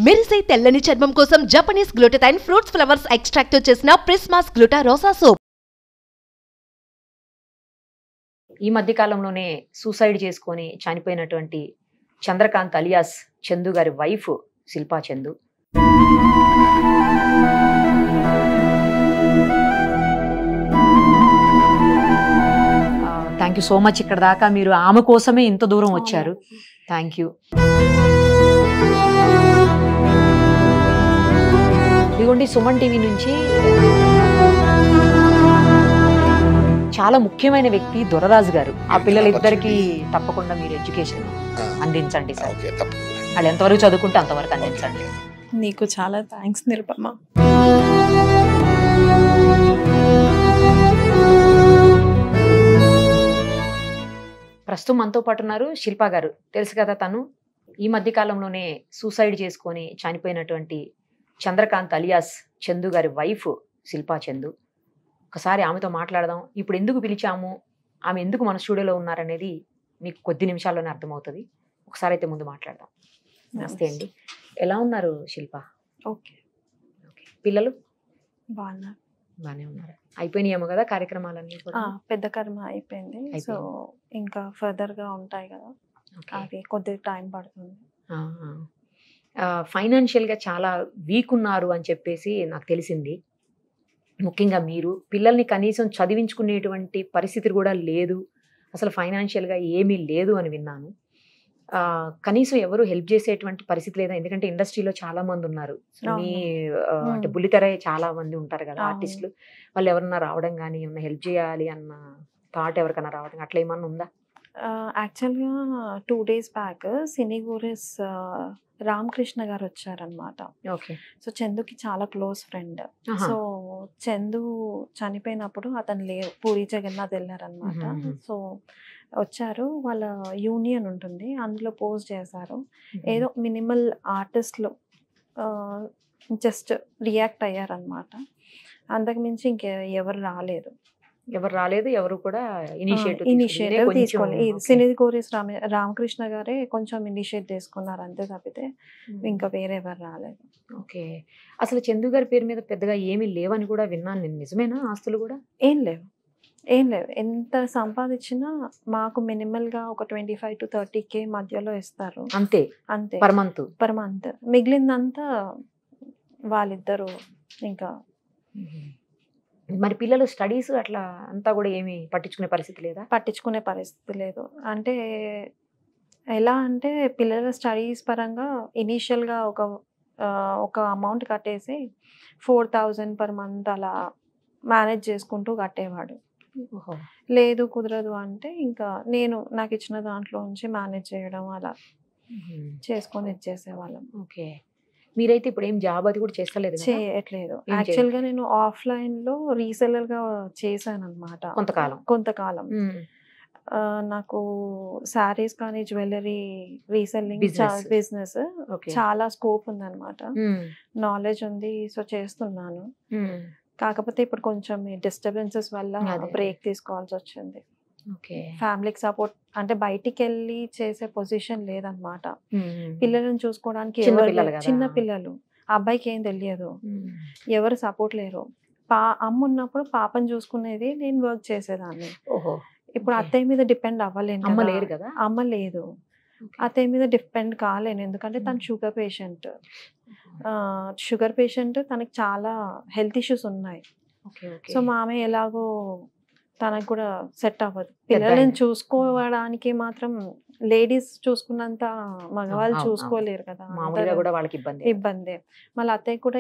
మెరిసే తెల్లని చర్మం కోసం Japanese glutathione fruits flowers extract తో చేసిన ప్రిస్మాస్ గ్లూటా రోసా సోప్. ఈ మధ్య కాలంలోనే సూసైడ్ చేసుకొని చనిపోయినటువంటి చంద్రకాంత్ అలియాస్ చందు గారి wife Shilpa Chandu. Thank you so much. ఇక్కడ దాకా మీరు ఆమె కోసమే ఇంత దూరం వచ్చారు. Thank you. ఇదిగోండి సుమన్ టీవీ నుంచి చాలా ముఖ్యమైన వ్యక్తి దొరరాజు గారు. ఆ పిల్లలిద్దరికి తప్పకుండా మీరు ఎడ్యుకేషన్ అందించండి సార్. వాళ్ళు ఎంతవరకు చదువుకుంటే అంతవరకు అందించండి. నీకు చాలా థ్యాంక్స్ నిరుపమ. ప్రస్తుతం మనతో పాటు ఉన్నారు శిల్పా గారు. తెలుసు కదా, తను ఈ మధ్య కాలంలోనే సూసైడ్ చేసుకొని చనిపోయినటువంటి చంద్రకాంత్ అలియాస్ చందు గారి వైఫ్ శిల్పా చందు. ఒకసారి ఆమెతో మాట్లాడదాం. ఇప్పుడు ఎందుకు పిలిచాము, ఆమె ఎందుకు మన స్టూడియోలో ఉన్నారనేది మీకు కొద్ది నిమిషాల్లోనే అర్థమవుతుంది. ఒకసారి అయితే ముందు మాట్లాడదాం. నమస్తే అండి. ఎలా ఉన్నారు శిల్ప? ఓకే. పిల్లలు బాగానే ఉన్నారు. అయిపోయినాయేమో కదా కార్యక్రమాలన్నీ కూడా? పెద్ద కర్మ అయిపోయింది. సో ఇంకా ఫర్దర్ గా ఉంటాయి కదా, అది కొద్దిగా టైం పడుతుంది. ఫైనాన్షియల్ గా చాలా వీక్ ఉన్నారు అని చెప్పేసి నాకు తెలిసింది. ముఖ్యంగా మీరు పిల్లల్ని కనీసం చదివించుకునేటువంటి పరిస్థితి కూడా లేదు, అసలు ఫైనాన్షియల్ గా ఏమీ లేదు అని విన్నాను. కనీసం ఎవరు హెల్ప్ చేసేటువంటి పరిస్థితి లేదా? ఎందుకంటే ఇండస్ట్రీలో చాలా మంది ఉన్నారు. మీ అంటే బుల్లితెర చాలా మంది ఉంటారు కదా ఆర్టిస్టులు. వాళ్ళు ఎవరన్నా రావడం కానీ ఏమన్నా హెల్ప్ చేయాలి అన్న థాట్ ఎవరికైనా రావడం అట్లా ఏమన్నా ఉందా? యాక్చువల్గా 2 days బ్యాక్ సినీగూరిస్ రామకృష్ణ గారు వచ్చారనమాట. ఓకే. సో చందుకి చాలా క్లోజ్ ఫ్రెండ్. సో చందు చనిపోయినప్పుడు అతను పూరి జగన్నాథ్ వెళ్ళారనమాట. సో వచ్చారు, వాళ్ళ యూనియన్ ఉంటుంది, అందులో పోస్ట్ చేశారు. ఏదో మినిమల్ ఆర్టిస్ట్లు జస్ట్ రియాక్ట్ అయ్యారనమాట. అంతకుమించి ఎవరు రాలేదు. ఎవరు కూడా ఇనిషియేటివ్ తీసుకోలేదు. సినీగూరిస్ రామకృష్ణ గారే కొంచెం ఇనిషియేట్ తీసుకున్నారు అంతే తప్పితే ఇంకా వేరే ఎవరు రాలేదు. ఓకే. అసలు చందు గారి పేరు మీద పెద్దగా ఏమీ లేవని కూడా విన్నాను నేను. నిజమేనా? ఆస్తులు కూడా ఏం లేవు. ఎంత సంపాదించినా మాకు మినిమల్ గా ఒక 25 to 30K మధ్యలో ఇస్తారు అంతే పర్ మంత్. మిగిలిందంతా వాళ్ళిద్దరు. ఇంకా మరి పిల్లలు స్టడీస్ అట్లా అంతా కూడా ఏమి పట్టించుకునే పరిస్థితి లేదా? పట్టించుకునే పరిస్థితి లేదు. అంటే ఎలా అంటే పిల్లల స్టడీస్ పరంగా ఇనీషియల్గా ఒక అమౌంట్ కట్టేసి 4,000 per month అలా మేనేజ్ చేసుకుంటూ కట్టేవాడు. లేదు కుదరదు అంటే ఇంకా నాకు ఇచ్చిన దాంట్లో నుంచి మేనేజ్ చేయడం అలా చేసుకొని ఇచ్చేసేవాళ్ళం. ఓకే. మీరైతే ఇప్పుడు ఏం జాబ్ అది కూడా చేస్తలేదు? చేయట్లేదు. యాక్చువల్గా నేను ఆఫ్లైన్ లో రీసెల్లర్ గా చేశాను అనమాట కొంతకాలం. నాకు శారీస్ కానీ జ్యువెలరీ రీసెల్లింగ్ బిజినెస్ చాలా స్కోప్ ఉందన్నమాట, నాలెడ్జ్ ఉంది. సో చేస్తున్నాను. కాకపోతే ఇప్పుడు కొంచెం డిస్టర్బెన్సెస్ వల్ల బ్రేక్ తీసుకోవాల్సి వచ్చింది. ఫ్యామిలీకి సపోర్ట్ అంటే బయటికి వెళ్ళి చేసే పొజిషన్ లేదనమాట. పిల్లలను చూసుకోవడానికి చిన్న పిల్లలు, అబ్బాయికి ఏం తెలియదు, ఎవరు సపోర్ట్ లేరు. అమ్మ ఉన్నప్పుడు పాపను చూసుకునేది, నేను వర్క్ చేసేదాన్ని. ఇప్పుడు అత్తయ్య మీద డిపెండ్ అవ్వలేను. అమ్మ లేదు, అత్తయ్య మీద డిపెండ్ కాలేను. ఎందుకంటే తను షుగర్ పేషెంట్, తనకి చాలా హెల్త్ ఇష్యూస్ ఉన్నాయి. సో మామయ్య ఎలాగో తనకు కూడా సెట్ అవ్వదు. పిల్లల్ని చూసుకోవడానికి మాత్రం లేడీస్ చూసుకున్నంత మగవాళ్ళు చూసుకోలేరు కదా, ఇబ్బంది. మళ్ళీ అత్తయ్య కూడా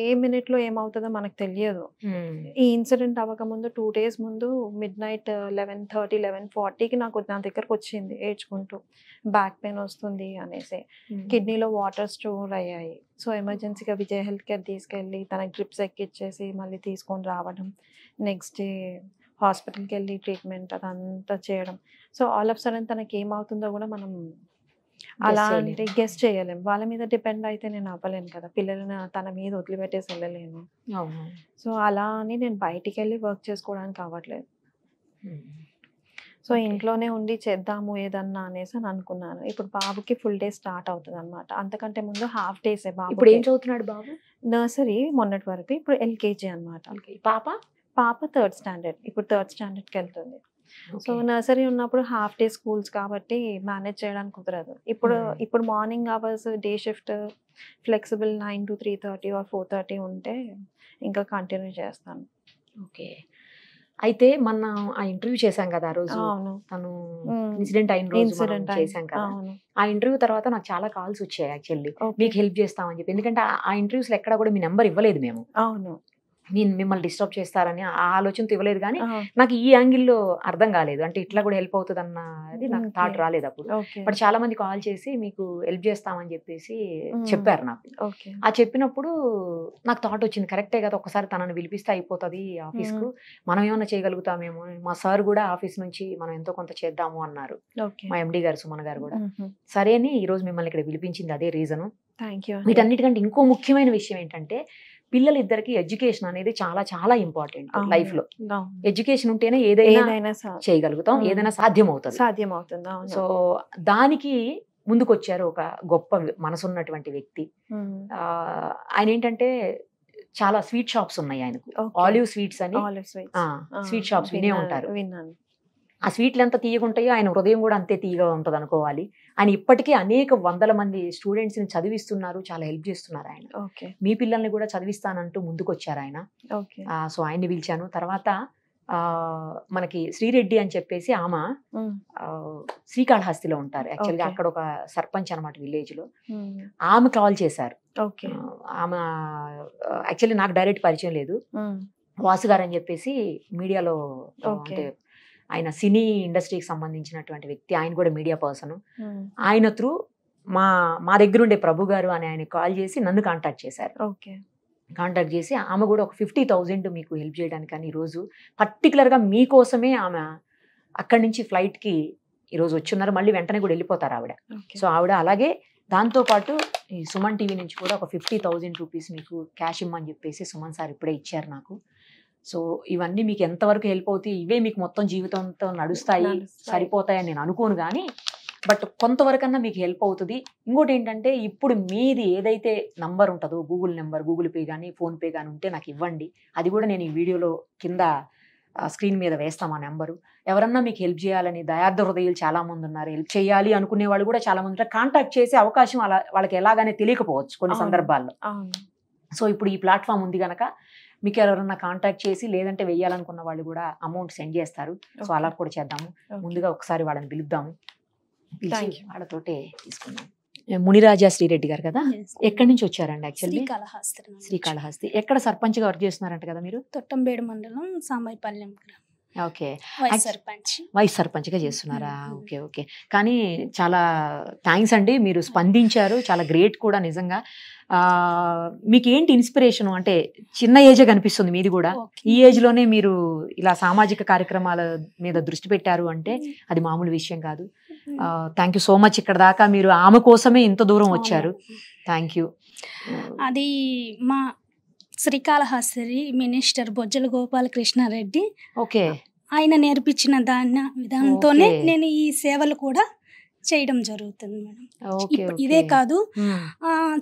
ఏ మినిట్ లో ఏమవుతుందో మనకు తెలియదు. ఈ ఇన్సిడెంట్ అవ్వకముందు 2 days ముందు midnight 11:30, 11:40కి నా దగ్గరకు వచ్చింది ఏడ్చుకుంటూ, బ్యాక్ పెయిన్ వస్తుంది అనేసి. కిడ్నీలో వాటర్ స్టోర్ అయ్యాయి. సో ఎమర్జెన్సీగా విజయ్ హెల్త్ కేర్ తీసుకెళ్ళి తనకి డ్రిప్స్ ఎక్కిచ్చేసి మళ్ళీ తీసుకొని రావడం, నెక్స్ట్ డే హాస్పిటల్కి వెళ్ళి ట్రీట్మెంట్ అదంతా చేయడం. సో ఆల్ ఆఫ్ సడన్ తనకి ఏమవుతుందో కూడా మనం అలాంటి గెస్ట్ చేయలేము. వాళ్ళ మీద డిపెండ్ అయితే నేను అవ్వలేను కదా, పిల్లలను తన మీద వదిలిపెట్టేసి వెళ్ళలేను. సో అలా అని నేను బయటికి వెళ్ళి వర్క్ చేసుకోవడానికి అవ్వట్లేదు. సో ఇంట్లోనే ఉండి చేద్దాము ఏదన్నా అనేసి అని అనుకున్నాను. ఇప్పుడు బాబుకి ఫుల్ డే స్టార్ట్ అవుతుంది అనమాట. అంతకంటే ముందు హాఫ్ డేసే బాబు. ఇప్పుడు ఏం చదువుతున్నాడు బాబు? నర్సరీ మొన్నటి వరకు, ఇప్పుడు ఎల్కేజీ అనమాట. పాప 3rd స్టాండర్డ్, ఇప్పుడు 3rd స్టాండర్డ్కి వెళ్తుంది. సో నర్సరీ ఉన్నప్పుడు హాఫ్ డే స్కూల్స్ కాబట్టి మేనేజ్ చేయడానికి కుదరదు. ఇప్పుడు morning hours day shift flexible 9 to 3:30 or 4:30 ఉంటే ఇంకా కంటిన్యూ చేస్తాను. ఓకే. అయితే మనం ఆ ఇంటర్వ్యూ చేశాం కదా ఆ రోజు, తను ఇన్సిడెంట్ అయిన రోజు చేశాం కదా. ఆ ఇంటర్వ్యూ తర్వాత నాకు చాలా కాల్స్ వచ్చాయి యాక్చువల్లీ, మీకు హెల్ప్ చేస్తామని చెప్పి. ఎందుకంటే ఆ ఇంటర్వ్యూస్ లో ఎక్కడ కూడా మీ నెంబర్ ఇవ్వలేదు మేము. అవును, నేను మిమ్మల్ని డిస్టర్బ్ చేస్తారని ఆ ఆలోచనతో ఇవ్వలేదు. కానీ నాకు ఈ యాంగిల్లో అర్థం కాలేదు, అంటే ఇట్లా కూడా హెల్ప్ అవుతుంది అన్నది నాకు థాట్ రాలేదు అప్పుడు. బట్ చాలా మంది కాల్ చేసి మీకు హెల్ప్ చేస్తామని చెప్పేసి చెప్పారు నాకు. ఆ చెప్పినప్పుడు నాకు థాట్ వచ్చింది, కరెక్టే కదా, ఒకసారి తనని పిలిపిస్తే అయిపోతుంది ఆఫీస్ కు, మనం ఏమన్నా చేయగలుగుతామేమో. మా సార్ కూడా ఆఫీస్ నుంచి మనం ఎంతో కొంత చేద్దాము అన్నారు, మా ఎండి గారు సుమన్ గారు కూడా. సరే అని ఈ రోజు మిమ్మల్ని ఇక్కడ పిలిపించింది అదే రీజను. వీటన్నిటికంటే ఇంకో ముఖ్యమైన విషయం ఏంటంటే, పిల్లలిద్దరికి ఎడ్యుకేషన్ అనేది చాలా చాలా ఇంపార్టెంట్ లైఫ్ లో. ఎడ్యుకేషన్ ఉంటేనే ఏదైనా చేయగలుగుతాం, ఏదైనా సాధ్యం అవుతుంది. సో దానికి ముందుకొచ్చారు ఒక గొప్ప మనసున్నటువంటి వ్యక్తి. ఆయన ఏంటంటే చాలా స్వీట్ షాప్స్ ఉన్నాయి ఆయనకు, ఆలివ్ స్వీట్స్ అని స్వీట్ షాప్స్ వినే ఉంటారు. ఆ స్వీట్లు ఎంత తీయగుంటాయో ఆయన హృదయం కూడా అంతే తీయగా ఉంటుంది అనుకోవాలి. ఆయన ఇప్పటికీ అనేక వందల మంది స్టూడెంట్స్ ని చదివిస్తున్నారు, చాలా హెల్ప్ చేస్తున్నారు ఆయన. మీ పిల్లల్ని కూడా చదివిస్తానంటూ ముందుకు వచ్చారు ఆయన. సో ఆయన్ని పిలిచాను. తర్వాత మనకి శ్రీరెడ్డి అని చెప్పేసి ఆమె శ్రీకాళహస్తిలో ఉంటారు యాక్చువల్గా, అక్కడ ఒక సర్పంచ్ అనమాట విలేజ్ లో. ఆమె కాల్ చేశారు. ఆమె యాక్చువల్లీ నాకు డైరెక్ట్ పరిచయం లేదు, వాసు గారు అని చెప్పేసి మీడియాలో, అంటే ఆయన సినీ ఇండస్ట్రీకి సంబంధించినటువంటి వ్యక్తి, ఆయన కూడా మీడియా పర్సన్. ఆయన త్రూ మా దగ్గర ఉండే ప్రభు గారు అని ఆయన కాల్ చేసి నన్ను కాంటాక్ట్ చేశారు. కాంటాక్ట్ చేసి ఆమె కూడా ఒక 50,000 మీకు హెల్ప్ చేయడానికి అని ఈరోజు పర్టికులర్గా మీకోసమే ఆమె అక్కడి నుంచి ఫ్లైట్కి ఈరోజు వచ్చున్నారు. మళ్ళీ వెంటనే కూడా వెళ్ళిపోతారు ఆవిడ. సో ఆవిడ అలాగే దాంతోపాటు ఈ సుమన్ టీవీ నుంచి కూడా ఒక 50,000 రూపీస్ మీకు క్యాష్ ఇమ్మని చెప్పేసి సుమన్ సార్ ఇప్పుడే ఇచ్చారు నాకు. సో ఇవన్నీ మీకు ఎంతవరకు హెల్ప్ అవుతాయి, ఇవే మీకు మొత్తం జీవితంతో నడుస్తాయి సరిపోతాయని నేను అనుకోను, కానీ బట్ కొంతవరకన్నా మీకు హెల్ప్ అవుతుంది. ఇంకోటి ఏంటంటే, ఇప్పుడు మీది ఏదైతే నంబర్ ఉంటుందో, గూగుల్ నెంబర్, గూగుల్ పే కానీ ఫోన్పే కానీ ఉంటే నాకు ఇవ్వండి. అది కూడా నేను ఈ వీడియోలో కింద స్క్రీన్ మీద వేస్తాం ఆ నెంబరు. ఎవరన్నా మీకు హెల్ప్ చేయాలని దయార్థ హృదయాలు చాలా మంది ఉన్నారు, హెల్ప్ చేయాలి అనుకునే వాళ్ళు కూడా చాలా మంది ఉంటారు. కాంటాక్ట్ చేసే అవకాశం అలా వాళ్ళకి ఎలాగానే తెలియకపోవచ్చు కొన్ని సందర్భాల్లో. సో ఇప్పుడు ఈ ప్లాట్ఫామ్ ఉంది కనుక మీకు ఎవరన్నా కాంటాక్ట్ చేసి, లేదంటే వెయ్యాలనుకున్న వాళ్ళు కూడా అమౌంట్ సెండ్ చేస్తారు. సో అలా కూడా చేద్దాము. ముందుగా ఒకసారి వాళ్ళని పిలుద్దాము, వాళ్ళతోటే తీసుకుందాం. మునిరాజా శ్రీరెడ్డి గారు కదా, ఎక్కడి నుంచి వచ్చారండి? యాక్చువల్లీ శ్రీకాళహస్తి. ఎక్కడ సర్పంచ్ గా వర్క్ చేస్తున్నారంట కదా మీరు? తొట్టంబేడు మండలం సాంబైపల్లెం. ఓకే, వైస్ సర్పంచ్ గా చేస్తున్నారా? Okay okay. కానీ చాలా థ్యాంక్స్ అండి, మీరు స్పందించారు, చాలా గ్రేట్ కూడా నిజంగా. మీకు ఏంటి ఇన్స్పిరేషన్? అంటే చిన్న ఏజే కనిపిస్తుంది మీది కూడా, ఈ ఏజ్ లోనే మీరు ఇలా సామాజిక కార్యక్రమాల మీద దృష్టి పెట్టారు అంటే అది మామూలు విషయం కాదు. Thank you so much. ఇక్కడ దాకా మీరు ఆమె కోసమే ఇంత దూరం వచ్చారు. Thank you. అది మా శ్రీకాళహస్తి మినిస్టర్ బొజ్జల గోపాలకృష్ణారెడ్డి, ఓకే, ఆయన నేర్పించిన విధానంతోనే నేను ఈ సేవలు కూడా చేయడం జరుగుతుంది మేడం. ఇదే కాదు,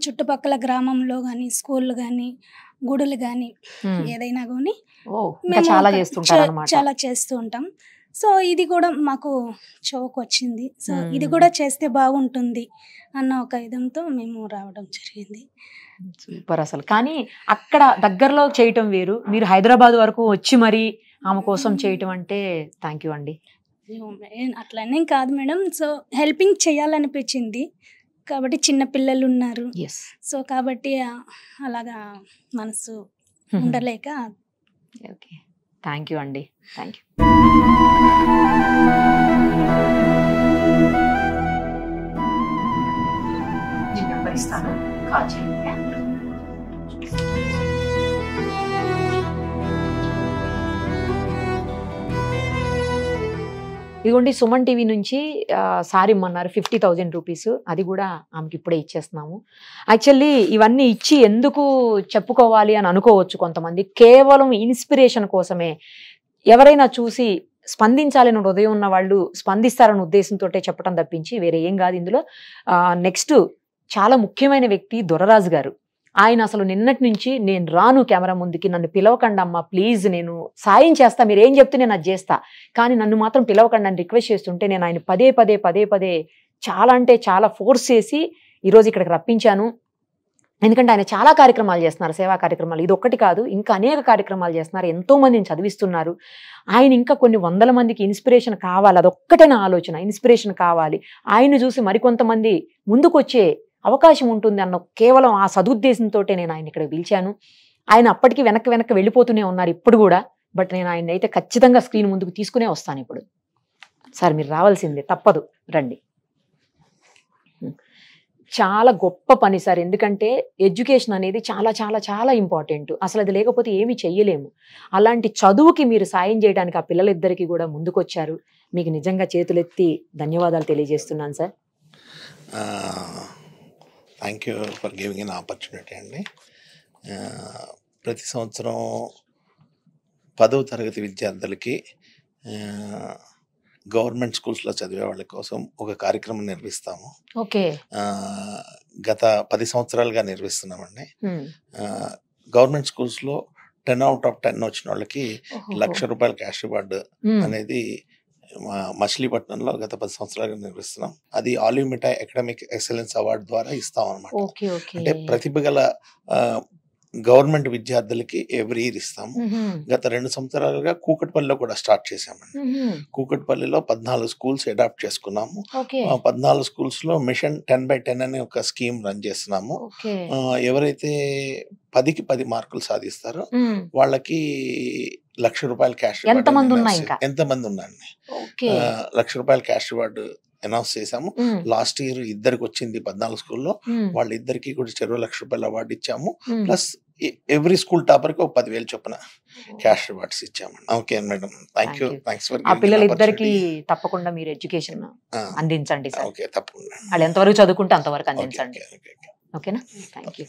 చుట్టుపక్కల గ్రామంలో కానీ, స్కూళ్ళు కానీ, గుడులు కానీ, ఏదైనా కానీ చాలా చేస్తూ ఉంటాం. సో ఇది కూడా మాకు చౌక్ వచ్చింది. సో ఇది కూడా చేస్తే బాగుంటుంది అన్న ఒక విధంతో మేము రావడం జరిగింది. సూపర్ అసలు. కానీ అక్కడ దగ్గరలో చేయటం వేరు, మీరు హైదరాబాద్ వరకు వచ్చి మరి ఆమె కోసం చేయటం అంటే థ్యాంక్ యూ అండి. అట్లనే కాదు మేడం, సో హెల్పింగ్ చేయాలనిపించింది కాబట్టి, చిన్న పిల్లలు ఉన్నారు, సో కాబట్టి అలాగా మనసు ఉండలేక. ఓకే, థ్యాంక్ యూ అండి, థ్యాంక్ యూ. నెంబర్ ఇస్తాను, కాల్ చేయండి. ఇదిగోండి, సుమన్ టీవీ నుంచి సారీ ఇమ్మన్నారు 50,000 రూపీస్, అది కూడా ఆమెకి ఇప్పుడే ఇచ్చేస్తున్నాము. యాక్చువల్లీ ఇవన్నీ ఇచ్చి ఎందుకు చెప్పుకోవాలి అని అనుకోవచ్చు కొంతమంది, కేవలం ఇన్స్పిరేషన్ కోసమే. ఎవరైనా చూసి స్పందించాలని హృదయం ఉన్న వాళ్ళు స్పందిస్తారన్న ఉద్దేశంతో చెప్పడం తప్పించి వేరే ఏం కాదు ఇందులో. నెక్స్ట్ చాలా ముఖ్యమైన వ్యక్తి దొరరాజు గారు. ఆయన అసలు నిన్నటి నుంచి నేను రాను కెమెరా ముందుకి, నన్ను పిలవకండి అమ్మా ప్లీజ్, నేను సాయం చేస్తా, మీరు ఏం చెప్తే నేను అది చేస్తా, కానీ నన్ను మాత్రం పిలవకండి అని రిక్వెస్ట్ చేస్తుంటే నేను ఆయన పదే పదే చాలా అంటే చాలా ఫోర్స్ చేసి ఈరోజు ఇక్కడికి రప్పించాను. ఎందుకంటే ఆయన చాలా కార్యక్రమాలు చేస్తున్నారు, సేవా కార్యక్రమాలు. ఇది ఒక్కటి కాదు, ఇంకా అనేక కార్యక్రమాలు చేస్తున్నారు, ఎంతో మందిని చదివిస్తున్నారు. ఆయన ఇంకా కొన్ని వందల మందికి ఇన్స్పిరేషన్ కావాలి, అదొక్కటే నా ఆలోచన, ఇన్స్పిరేషన్ కావాలి. ఆయన చూసి మరికొంతమంది ముందుకు వచ్చే అవకాశం ఉంటుంది అన్న కేవలం ఆ సదుద్దేశంతో నేను ఆయన ఇక్కడ పిలిచాను. ఆయన అప్పటికి వెనక్కి వెళ్ళిపోతూనే ఉన్నారు ఇప్పుడు కూడా. బట్ నేను ఆయన అయితే ఖచ్చితంగా స్క్రీన్ ముందుకు తీసుకునే వస్తాను ఇప్పుడు. సార్ మీరు రావాల్సిందే, తప్పదు, రండి. చాలా గొప్ప పని సార్, ఎందుకంటే ఎడ్యుకేషన్ అనేది చాలా చాలా చాలా ఇంపార్టెంట్. అసలు అది లేకపోతే ఏమీ చెయ్యలేము. అలాంటి చదువుకి మీరు సాయం చేయడానికి ఆ పిల్లలిద్దరికీ కూడా ముందుకొచ్చారు. మీకు నిజంగా చేతులెత్తి ధన్యవాదాలు తెలియజేస్తున్నాను sir. Thank you for giving an opportunity అండి. ప్రతి సంవత్సరం 10వ తరగతి విద్యార్థులకి గవర్నమెంట్ స్కూల్స్లో చదివే వాళ్ళ కోసం ఒక కార్యక్రమం నిర్వహిస్తాము. ఓకే. గత 10 సంవత్సరాలుగా నిర్వహిస్తున్నామండి. గవర్నమెంట్ స్కూల్స్లో 10 out of 10 వచ్చిన వాళ్ళకి ₹1,00,000 క్యాష్ రివార్డ్ అనేది మచిలీపట్నంలో గత 10 సంవత్సరాలుగా నిర్వహిస్తున్నాం. అది ఆలివ్ మిఠాయి అకాడమిక్ ఎక్సలెన్స్ అవార్డు ద్వారా ఇస్తాం అనమాట. అంటే ప్రతిభ గల గవర్నమెంట్ విద్యార్థులకి ఎవ్రీ ఇయర్ ఇస్తాము. గత 2 సంవత్సరాలుగా కూకట్పల్లిలో కూడా స్టార్ట్ చేసామండి. కూకట్పల్లిలో 14 స్కూల్స్ అడాప్ట్ చేసుకున్నాము. 14 స్కూల్స్ లో మిషన్ 10/10 అనే ఒక స్కీమ్ రన్ చేస్తున్నాము. ఎవరైతే 10కి 10 మార్కులు సాధిస్తారో వాళ్ళకి ₹1,00,000 క్యాష్ రివార్డ్. ఎంతమంది ఉన్నారండి? ₹1,00,000 క్యాష్ రివార్డ్ అనౌన్స్ చేసాము. లాస్ట్ ఇయర్ ఇద్దరికి వచ్చింది 14 స్కూల్లో. వాళ్ళిద్దరికి కూడా ₹1,00,000 అవార్డు ఇచ్చాము. ప్లస్ ఎవ్రీ స్కూల్ టాపర్ కి 10,000 చొప్పున క్యాష్ రివార్డ్స్ ఇచ్చాము. Okay madam, thank you. Thanks for ఆ పిల్లలిద్దరికి తప్పకుండా మీరు ఎడ్యుకేషన్ అందించండి సార్. ఓకే, తప్పకుండా. వాళ్ళు ఎంతవరకు చదువుకుంటే అంతవరకు అందించండి. ఓకేనా? Thank you.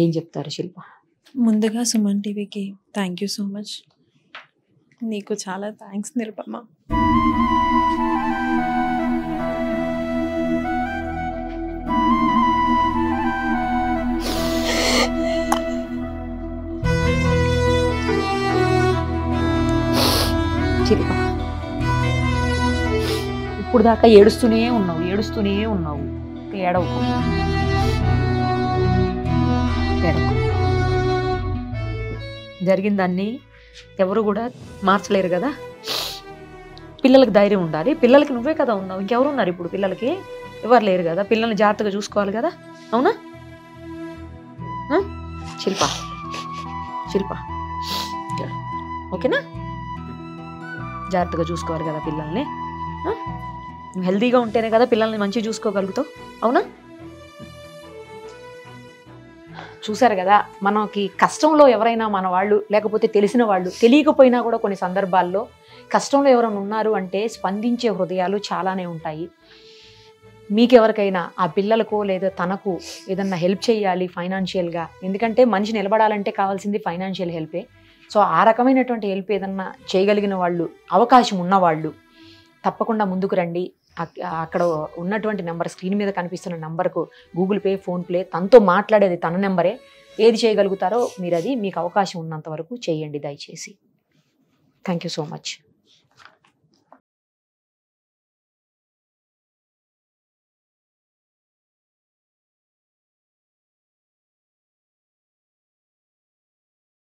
ఏం చెప్తారు శిల్ప? ముందుగా సుమన్ టీవీకి థ్యాంక్ యూ సో మచ్. నీకు చాలా థ్యాంక్స్ నిరుపమ. శిల్ప, ఇప్పుడు దాకా ఏడుస్తూనే ఉన్నావు. ఏడవకు. జరిగిందాన్ని ఎవరు కూడా మార్చలేరు కదా. పిల్లలకి ధైర్యం ఉండాలి. పిల్లలకి నువ్వే కదా ఉన్నావు, ఇంకెవరు ఉన్నారు ఇప్పుడు? పిల్లలకి ఎవరు లేరు కదా. పిల్లల్ని జాగ్రత్తగా చూసుకోవాలి కదా, అవునా? శిల్ప ఓకేనా? జాగ్రత్తగా చూసుకోవాలి కదా పిల్లల్ని. హెల్తీగా ఉంటేనే కదా పిల్లల్ని మంచిగా చూసుకోగలుగుతావు, అవునా? చూసారు కదా, మనకి కష్టంలో ఎవరైనా మన వాళ్ళు లేకపోతే తెలిసిన వాళ్ళు తెలియకపోయినా కూడా కొన్ని సందర్భాల్లో కష్టంలో ఎవరైనా ఉన్నారు అంటే స్పందించే హృదయాలు చాలానే ఉంటాయి. మీకెవరికైనా ఆ పిల్లలకో లేదా తనకు ఏదన్నా హెల్ప్ చేయాలి ఫైనాన్షియల్గా, ఎందుకంటే మనిషి నిలబడాలంటే కావాల్సింది ఫైనాన్షియల్ హెల్పే. సో ఆ రకమైనటువంటి హెల్ప్ ఏదన్నా చేయగలిగిన వాళ్ళు, అవకాశం ఉన్నవాళ్ళు తప్పకుండా ముందుకు రండి. అక్కడ ఉన్నటువంటి నెంబర్, స్క్రీన్ మీద కనిపిస్తున్న నెంబర్కు గూగుల్ పే, ఫోన్పే, తనతో మాట్లాడేది తన నెంబరే. ఏది చేయగలుగుతారో మీరు అది మీకు అవకాశం ఉన్నంత వరకు చేయండి దయచేసి. Thank you so much.